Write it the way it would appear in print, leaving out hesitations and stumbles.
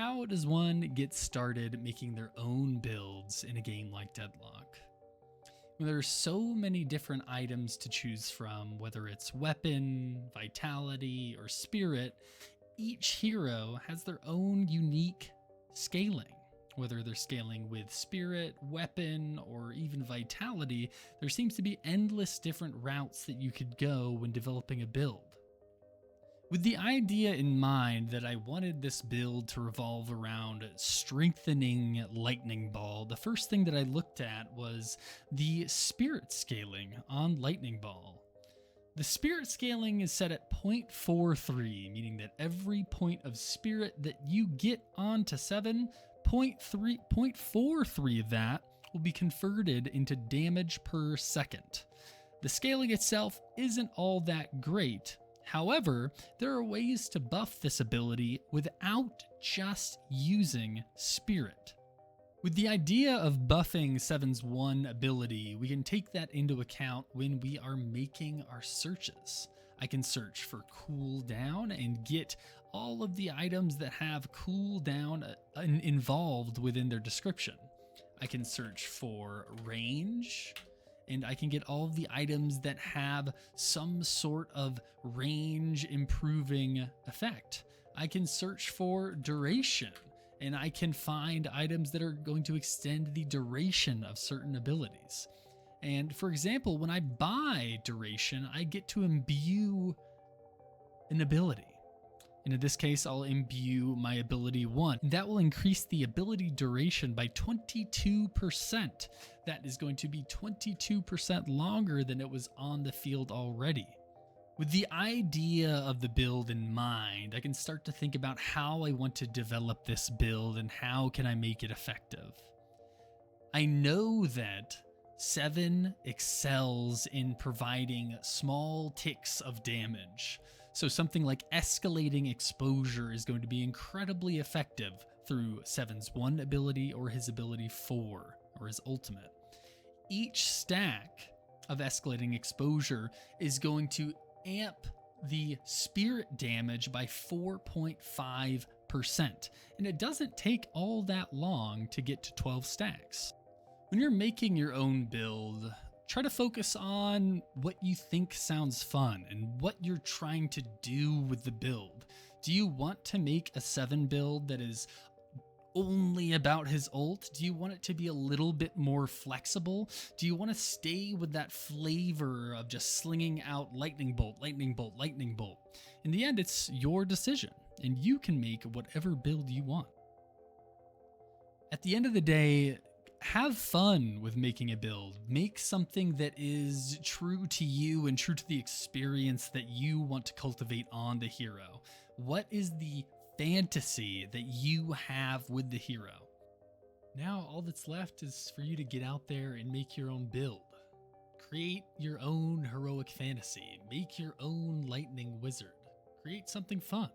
How does one get started making their own builds in a game like Deadlock? Well, there are so many different items to choose from, whether it's weapon, vitality, or spirit. Each hero has their own unique scaling. Whether they're scaling with spirit, weapon, or even vitality, there seems to be endless different routes that you could go when developing a build. With the idea in mind that I wanted this build to revolve around strengthening Lightning Ball, the first thing that I looked at was the spirit scaling on Lightning Ball. The spirit scaling is set at 0.43, meaning that every point of spirit that you get onto 7, 0.43 of that will be converted into damage per second. The scaling itself isn't all that great. However, there are ways to buff this ability without just using Spirit. With the idea of buffing 7's one ability, we can take that into account when we are making our searches. I can search for cooldown and get all of the items that have cooldown involved within their description. I can search for range, and I can get all of the items that have some sort of range improving effect. I can search for duration, and I can find items that are going to extend the duration of certain abilities. And for example, when I buy duration, I get to imbue an ability. And in this case, I'll imbue my ability 1. That will increase the ability duration by 22%. That is going to be 22% longer than it was on the field already. With the idea of the build in mind, I can start to think about how I want to develop this build and how can I make it effective. I know that 7 excels in providing small ticks of damage. So something like escalating exposure is going to be incredibly effective through 7's one ability or his ability 4 or his ultimate. Each stack of escalating exposure is going to amp the spirit damage by 4.5%. And it doesn't take all that long to get to 12 stacks. When you're making your own build, try to focus on what you think sounds fun and what you're trying to do with the build. Do you want to make a 7 build that is only about his ult? Do you want it to be a little bit more flexible? Do you want to stay with that flavor of just slinging out lightning bolt, lightning bolt, lightning bolt? In the end, it's your decision, and you can make whatever build you want. At the end of the day, have fun with making a build. Make something that is true to you and true to the experience that you want to cultivate on the hero. What is the fantasy that you have with the hero? Now all that's left is for you to get out there and make your own build. Create your own heroic fantasy. Make your own lightning wizard. Create something fun.